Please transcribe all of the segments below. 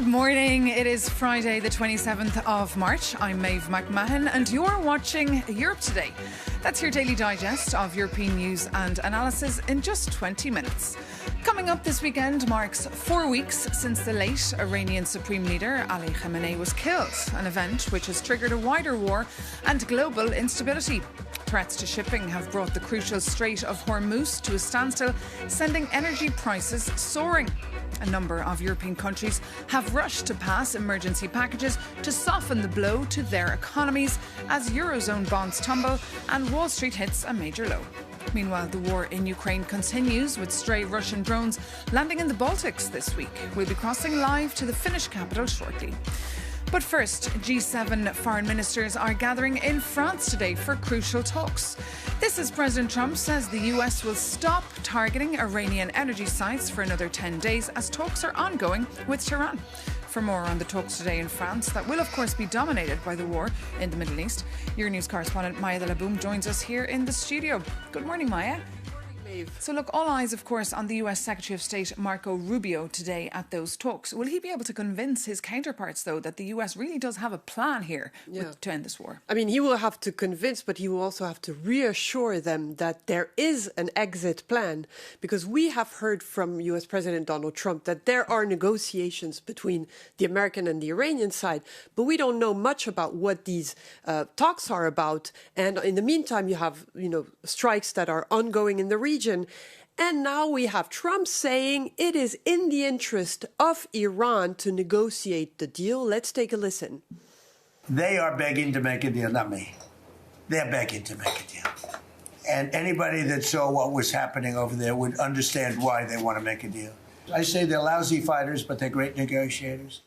Good morning. It is Friday, the 27th of March. I'm Maeve McMahon and you're watching Europe Today. That's your daily digest of European news and analysis in just 20 minutes. Coming up this weekend marks 4 weeks since the late Iranian Supreme Leader Ali Khamenei was killed, an event which has triggered a wider war and global instability. Threats to shipping have brought the crucial Strait of Hormuz to a standstill, sending energy prices soaring. A number of European countries have rushed to pass emergency packages to soften the blow to their economies as Eurozone bonds tumble and Wall Street hits a major low. Meanwhile, the war in Ukraine continues with stray Russian drones landing in the Baltics this week. We'll be crossing live to the Finnish capital shortly. But first, G7 foreign ministers are gathering in France today for crucial talks. This as President Trump says the US will stop targeting Iranian energy sites for another 10 days as talks are ongoing with Tehran. For more on the talks today in France, that will of course be dominated by the war in the Middle East, Euronews correspondent Maya de la Boom joins us here in the studio. Good morning, Maya. So look, all eyes, of course, on the US Secretary of State Marco Rubio today at those talks. Will he be able to convince his counterparts, though, that the US really does have a plan here to end this war? I mean, he will have to convince, but he will also have to reassure them that there is an exit plan, because we have heard from US President Donald Trump that there are negotiations between the American and the Iranian side, but we don't know much about what these talks are about. And in the meantime, you have, strikes that are ongoing in the region. And now we have Trump saying it is in the interest of Iran to negotiate the deal. Let's take a listen. They are begging to make a deal, not me. They're begging to make a deal. And anybody that saw what was happening over there would understand why they want to make a deal. I say they're lousy fighters, but they're great negotiators.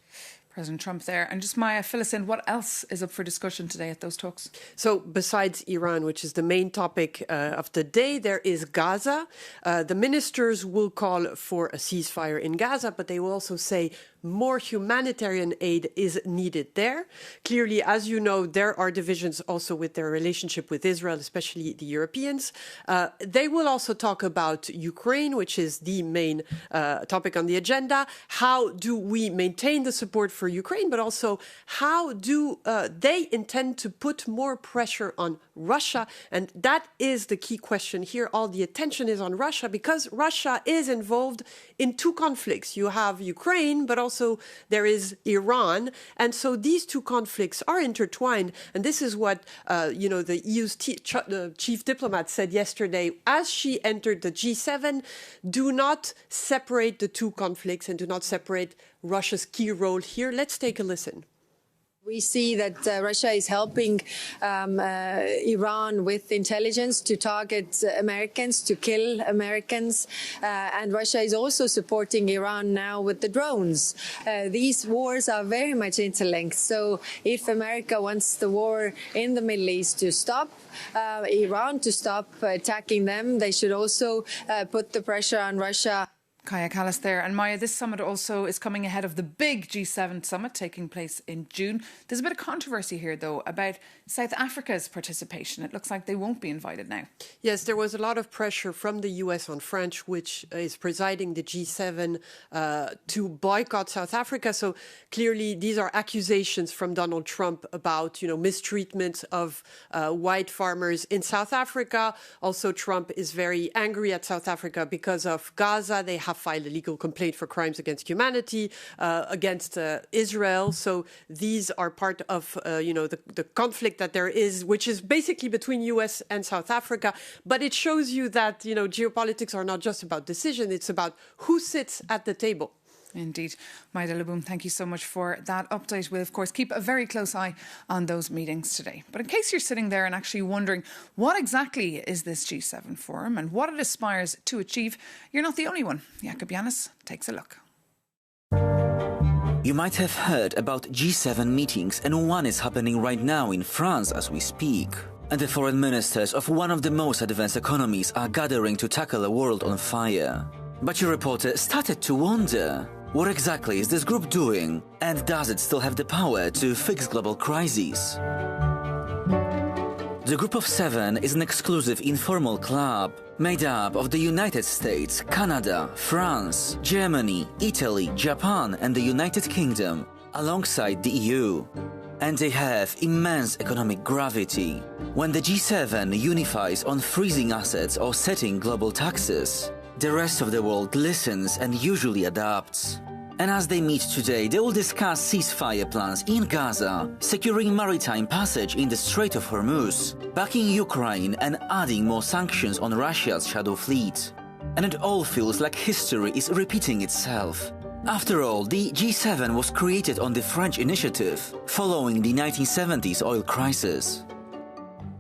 President Trump there. And just Maya, fill us in, what else is up for discussion today at those talks? So besides Iran, which is the main topic of the day, there is Gaza. The ministers will call for a ceasefire in Gaza, but they will also say more humanitarian aid is needed there. Clearly, as you know, there are divisions also with their relationship with Israel, especially the Europeans. They will also talk about Ukraine, which is the main topic on the agenda. How do we maintain the support for Ukraine, but also how do they intend to put more pressure on Russia? And that is the key question here. All the attention is on Russia because Russia is involved in two conflicts. You have Ukraine, but also there is Iran. And so these two conflicts are intertwined. And this is what, the EU's chief diplomat said yesterday as she entered the G7. Do not separate the two conflicts and do not separate Russia's key role here. Let's take a listen. We see that Russia is helping Iran with intelligence to target Americans, to kill Americans. And Russia is also supporting Iran now with the drones. These wars are very much interlinked. So if America wants the war in the Middle East to stop, Iran to stop attacking them, they should also put the pressure on Russia. Kaya Callas there. And Maya, this summit also is coming ahead of the big G7 summit taking place in June. There's a bit of controversy here, though, about South Africa's participation. It looks like they won't be invited now. Yes, there was a lot of pressure from the US on France, which is presiding the G7, to boycott South Africa. So clearly these are accusations from Donald Trump about, mistreatment of white farmers in South Africa. Also, Trump is very angry at South Africa because of Gaza. They have filed a legal complaint for crimes against humanity, against Israel. So these are part of, the conflict that there is, which is basically between US and South Africa. But it shows you that, geopolitics are not just about decision. It's about who sits at the table. Indeed. Maya de la Boom, thank you so much for that update. We'll, of course, keep a very close eye on those meetings today. But in case you're sitting there and actually wondering what exactly is this G7 forum and what it aspires to achieve, you're not the only one. Jakob Yanis takes a look. You might have heard about G7 meetings, and one is happening right now in France as we speak. And the foreign ministers of one of the most advanced economies are gathering to tackle a world on fire. But your reporter started to wonder, what exactly is this group doing? And does it still have the power to fix global crises? The Group of Seven is an exclusive informal club made up of the United States, Canada, France, Germany, Italy, Japan and the United Kingdom, alongside the EU. And they have immense economic gravity. When the G7 unifies on freezing assets or setting global taxes, the rest of the world listens and usually adapts. And as they meet today, they will discuss ceasefire plans in Gaza, securing maritime passage in the Strait of Hormuz, backing Ukraine and adding more sanctions on Russia's shadow fleet. And it all feels like history is repeating itself. After all, the G7 was created on the French initiative, following the 1970s oil crisis.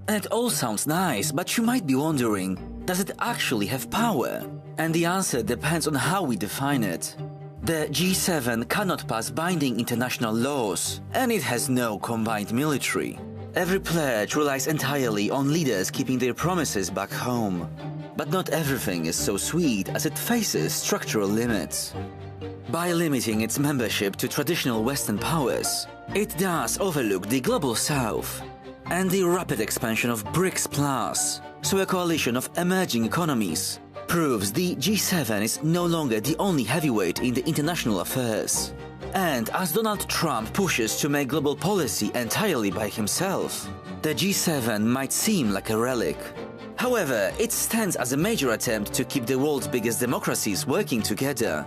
And it all sounds nice, but you might be wondering, does it actually have power? And the answer depends on how we define it. The G7 cannot pass binding international laws, and it has no combined military. Every pledge relies entirely on leaders keeping their promises back home. But not everything is so sweet, as it faces structural limits. By limiting its membership to traditional Western powers, it does overlook the global South and the rapid expansion of BRICS Plus, so a coalition of emerging economies, proves the G7 is no longer the only heavyweight in the international affairs. And as Donald Trump pushes to make global policy entirely by himself, the G7 might seem like a relic. However, it stands as a major attempt to keep the world's biggest democracies working together,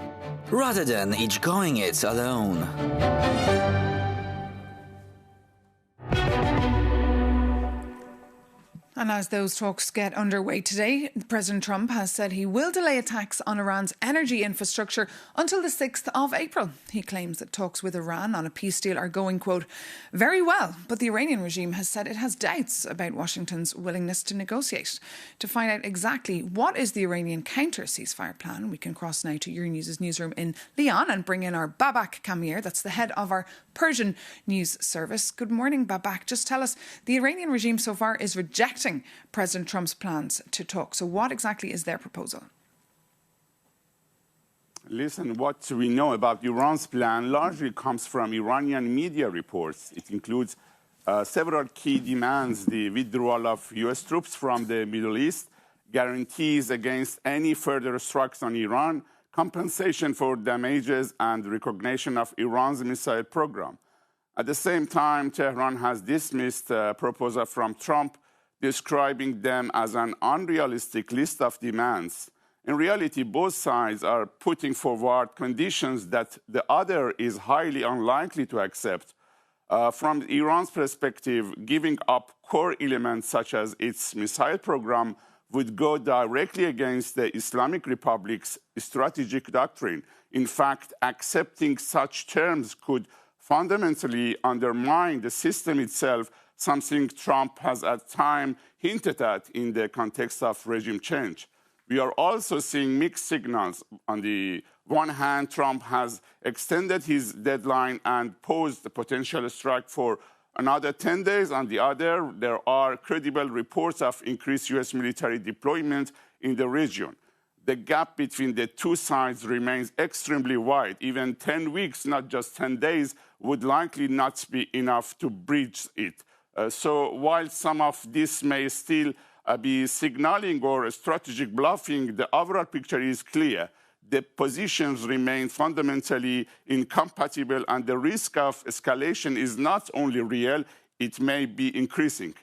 rather than each going it alone. And as those talks get underway today, President Trump has said he will delay attacks on Iran's energy infrastructure until the 6th of April. He claims that talks with Iran on a peace deal are going, quote, very well, but the Iranian regime has said it has doubts about Washington's willingness to negotiate. To find out exactly what is the Iranian counter-ceasefire plan, we can cross now to Euronews' newsroom in Lyon and bring in our Babak Kamir, that's the head of our Persian news service. Good morning, Babak. Just tell us, the Iranian regime so far is rejecting President Trump's plans to talk. So what exactly is their proposal? Listen, what we know about Iran's plan largely comes from Iranian media reports. It includes several key demands: the withdrawal of U.S. troops from the Middle East, guarantees against any further strikes on Iran, compensation for damages, and recognition of Iran's missile program. At the same time, Tehran has dismissed a proposal from Trump, describing them as an unrealistic list of demands. In reality, both sides are putting forward conditions that the other is highly unlikely to accept. From Iran's perspective, giving up core elements such as its missile program would go directly against the Islamic Republic's strategic doctrine. In fact, accepting such terms could fundamentally undermine the system itself, something Trump has at times hinted at in the context of regime change. We are also seeing mixed signals. On the one hand, Trump has extended his deadline and posed a potential strike for another 10 days. On the other, there are credible reports of increased U.S. military deployment in the region. The gap between the two sides remains extremely wide. Even 10 weeks, not just 10 days, would likely not be enough to bridge it. So while some of this may still be signaling or strategic bluffing, the overall picture is clear. The positions remain fundamentally incompatible, and the risk of escalation is not only real, it may be increasing.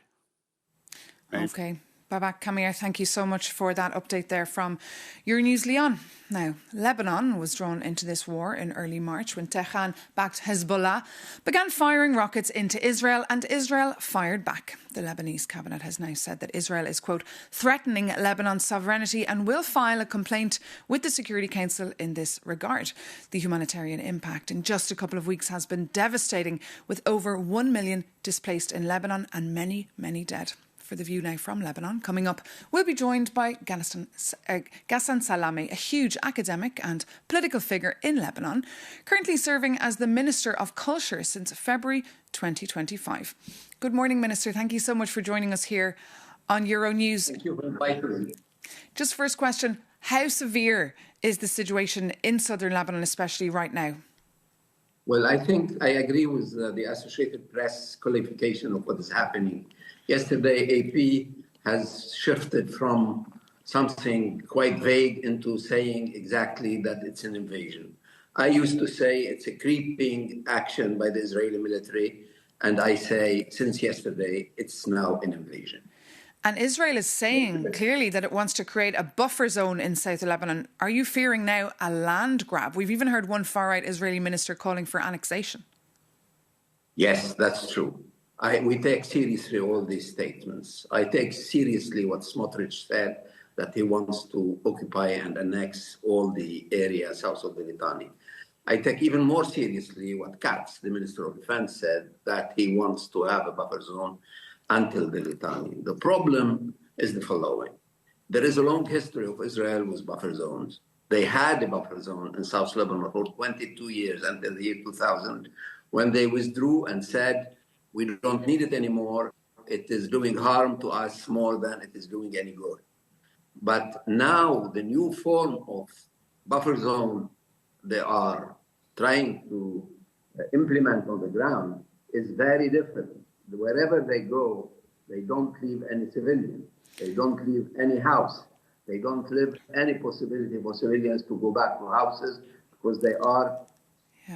Okay. Babak Kamir, thank you so much for that update there from Euronews Lyon. Now, Lebanon was drawn into this war in early March when Tehran-backed Hezbollah began firing rockets into Israel, and Israel fired back. The Lebanese cabinet has now said that Israel is, quote, threatening Lebanon's sovereignty and will file a complaint with the Security Council in this regard. The humanitarian impact in just a couple of weeks has been devastating, with over 1 million displaced in Lebanon and many, many dead. For The View now from Lebanon, coming up, we'll be joined by Ghassan Salami, a huge academic and political figure in Lebanon, currently serving as the Minister of Culture since February 2025. Good morning, Minister. Thank you so much for joining us here on Euronews. Thank you for inviting me. Just first question, how severe is the situation in southern Lebanon, especially right now? Well, I think I agree with the Associated Press qualification of what is happening. Yesterday, AP has shifted from something quite vague into saying exactly that it's an invasion. I used to say it's a creeping action by the Israeli military, and I say since yesterday, it's now an invasion. And Israel is saying clearly that it wants to create a buffer zone in South Lebanon. Are you fearing now a land grab? We've even heard one far-right Israeli minister calling for annexation. Yes, that's true. We take seriously all these statements. I take seriously what Smotrich said, that he wants to occupy and annex all the area south of the Litani. I take even more seriously what Katz, the Minister of Defense, said, that he wants to have a buffer zone until the Litani. The problem is the following. There is a long history of Israel with buffer zones. They had a buffer zone in South Lebanon for 22 years until the year 2000, when they withdrew and said, we don't need it anymore. It is doing harm to us more than it is doing any good. But now the new form of buffer zone they are trying to implement on the ground is very different. Wherever they go, they don't leave any civilian. They don't leave any house. They don't leave any possibility for civilians to go back to houses because they are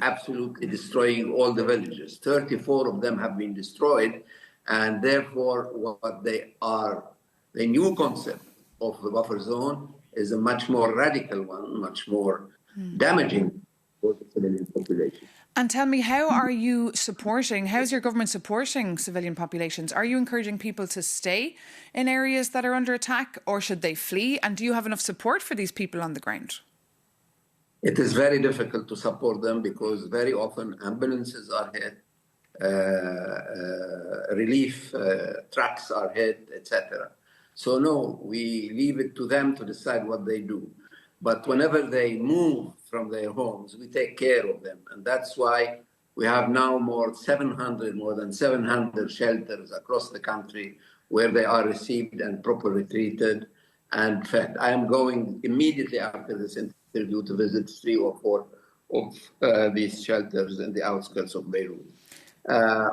absolutely destroying all the villages. 34 of them have been destroyed, and therefore what they are, the new concept of the buffer zone is a much more radical one, much more damaging for the civilian population. And tell me, how's your government supporting civilian populations? Are you encouraging people to stay in areas that are under attack, or should they flee? And do you have enough support for these people on the ground? It is very difficult to support them because very often ambulances are hit, relief trucks are hit, etc. So no, we leave it to them to decide what they do. But whenever they move from their homes, we take care of them. And that's why we have now more than 700 shelters across the country where they are received and properly treated and fed. I am going immediately after this interview to visit 3 or 4 of these shelters in the outskirts of Beirut.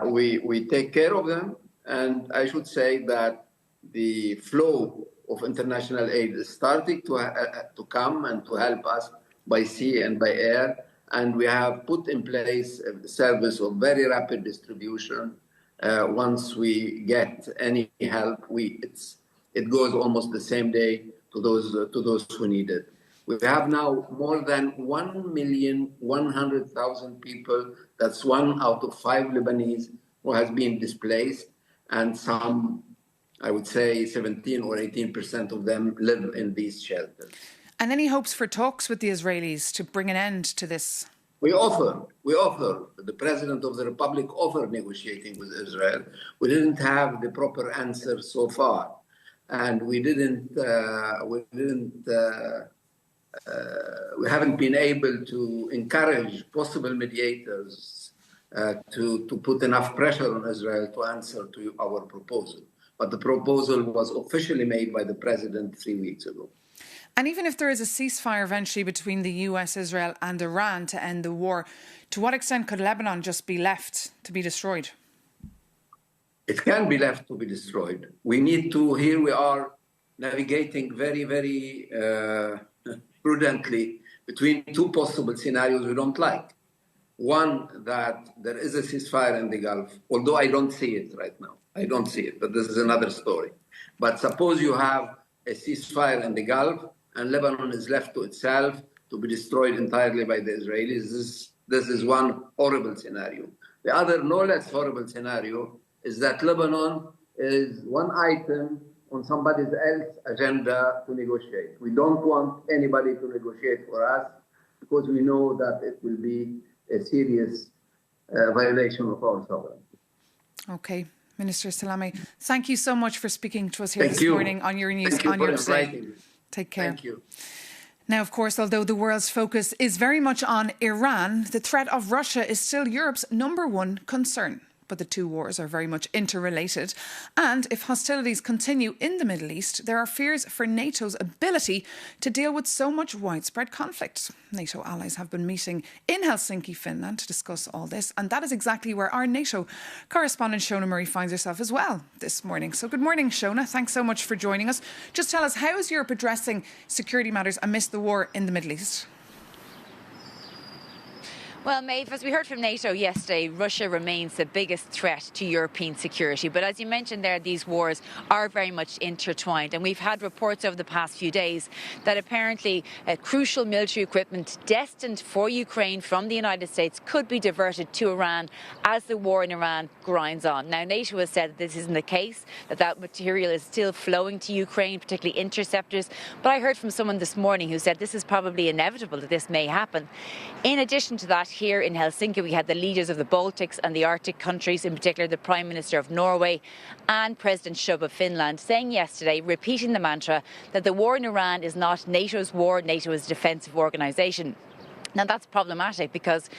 We take care of them, and I should say that the flow of international aid is starting to come and to help us by sea and by air. And we have put in place a service of very rapid distribution. Once we get any help, it goes almost the same day to those who need it. We have now more than 1,100,000 people. That's 1 out of 5 Lebanese who has been displaced, and some, I would say 17 or 18% of them live in these shelters. And any hopes for talks with the Israelis to bring an end to this? We offer. The President of the Republic offered negotiating with Israel. We didn't have the proper answer so far. And we haven't been able to encourage possible mediators to put enough pressure on Israel to answer to our proposal. But the proposal was officially made by the president 3 weeks ago. And even if there is a ceasefire eventually between the US, Israel and Iran to end the war, to what extent could Lebanon just be left to be destroyed? It can be left to be destroyed. Here we are navigating very, very prudently between 2 possible scenarios we don't like. One, that there is a ceasefire in the Gulf, although I don't see it right now. I don't see it, but this is another story. But suppose you have a ceasefire in the Gulf and Lebanon is left to itself to be destroyed entirely by the Israelis. This is one horrible scenario. The other, no less horrible scenario is that Lebanon is one item on somebody else's agenda to negotiate. We don't want anybody to negotiate for us because we know that it will be a serious violation of our sovereignty. Okay. Minister Salami, thank you so much for speaking to us here this morning on Euronews on Europe Today. Take care. Thank you. Now, of course, although the world's focus is very much on Iran, the threat of Russia is still Europe's #1 concern. but the two wars are very much interrelated. And if hostilities continue in the Middle East, there are fears for NATO's ability to deal with so much widespread conflict. NATO allies have been meeting in Helsinki, Finland, to discuss all this. And that is exactly where our NATO correspondent Shona Murray finds herself as well this morning. So good morning, Shona. Thanks so much for joining us. Just tell us, how is Europe addressing security matters amidst the war in the Middle East? Well, Maeve, as we heard from NATO yesterday, Russia remains the biggest threat to European security. But as you mentioned there, these wars are very much intertwined. And we've had reports over the past few days that apparently crucial military equipment destined for Ukraine from the United States could be diverted to Iran as the war in Iran grinds on. Now, NATO has said that this isn't the case, that material is still flowing to Ukraine, particularly interceptors. But I heard from someone this morning who said this is probably inevitable that this may happen. In addition to that, here in Helsinki, we had the leaders of the Baltics and the Arctic countries, in particular the Prime Minister of Norway and President Stubb of Finland, saying yesterday, repeating the mantra that the war in Iran is not NATO's war, NATO is a defensive organisation. Now, that's problematic because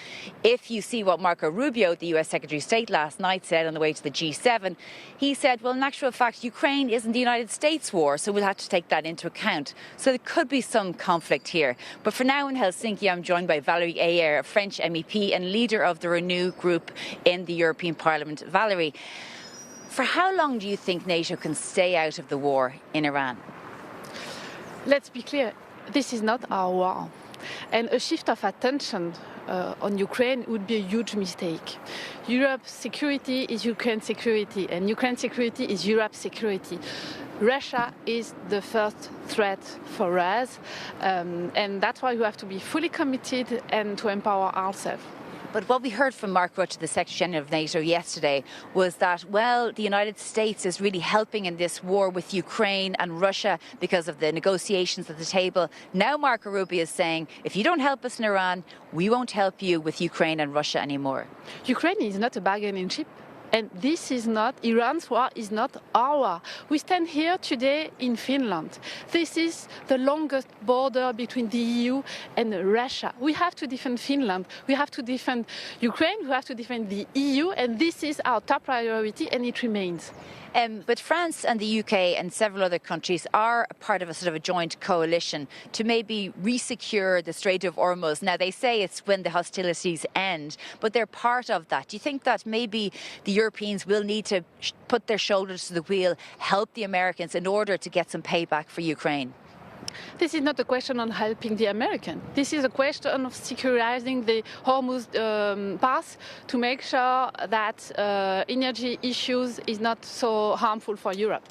if you see what Marco Rubio, the US Secretary of State, last night said on the way to the G7, he said, well, in actual fact, Ukraine isn't the United States war, so we'll have to take that into account. So there could be some conflict here. But for now in Helsinki, I'm joined by Valérie Ayer, a French MEP and leader of the Renew group in the European Parliament. Valérie, for how long do you think NATO can stay out of the war in Iran? Let's be clear, this is not our war. And a shift of attention on Ukraine would be a huge mistake. Europe's security is Ukraine's security, and Ukraine's security is Europe's security. Russia is the first threat for us, and that's why we have to be fully committed and to empower ourselves. But what we heard from Mark Rutte, the Secretary General of NATO, yesterday was that, well, the United States is really helping in this war with Ukraine and Russia because of the negotiations at the table. Now Marco Rubio is saying, if you don't help us in Iran, we won't help you with Ukraine and Russia anymore. Ukraine is not a bargaining chip. And this is not, Iran's war is not our war. We stand here today in Finland. This is the longest border between the EU and Russia. We have to defend Finland. We have to defend Ukraine. We have to defend the EU. And this is our top priority, and it remains. But France and the UK and several other countries are part of a sort of a joint coalition to maybe resecure the Strait of Hormuz. Now, they say it's when the hostilities end, but they're part of that. Do you think that maybe the Europeans will need to put their shoulders to the wheel, help the Americans in order to get some payback for Ukraine? This is not a question on helping the American. This is a question of securing the Hormuz pass to make sure that energy issues is not so harmful for Europe.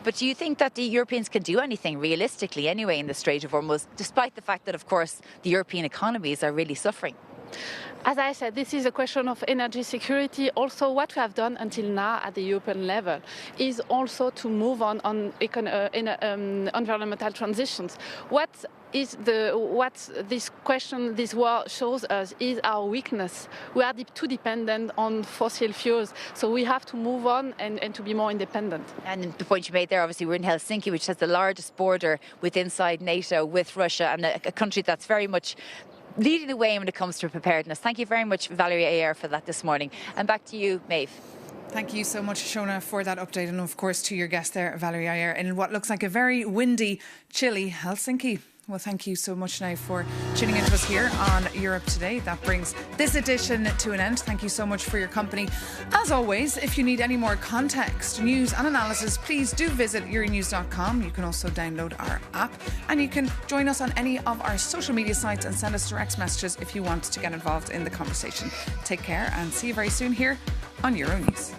But do you think that the Europeans can do anything realistically anyway in the Strait of Hormuz, despite the fact that, of course, the European economies are really suffering? As I said, this is a question of energy security. Also, what we have done until now at the European level is also to move on environmental transitions. What this war shows us is our weakness. We are too dependent on fossil fuels, so we have to move on and to be more independent. And the point you made there, obviously, we're in Helsinki, which has the largest border inside NATO with Russia, and a country that's very much leading the way when it comes to preparedness. Thank you very much, Valérie Ayer, for that this morning. And back to you, Maeve. Thank you so much, Shona, for that update. And of course, to your guest there, Valérie Ayer, in what looks like a very windy, chilly Helsinki. Well, thank you so much now for tuning into us here on Europe Today. That brings this edition to an end. Thank you so much for your company. As always, if you need any more context, news and analysis, please do visit Euronews.com. You can also download our app, and you can join us on any of our social media sites and send us direct messages if you want to get involved in the conversation. Take care and see you very soon here on Euronews.